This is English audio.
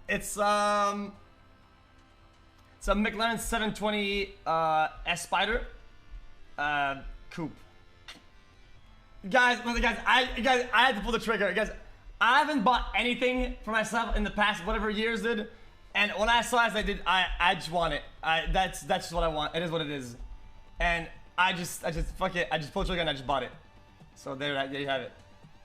It's a McLaren 720 S Spider coupe. Guys, I had to pull the trigger. Guys, I haven't bought anything for myself in the past whatever years, dude. And when I saw it, I just want it. That's just what I want. It is what it is. And I just fuck it. I just pulled the trigger and I just bought it. So there you have it.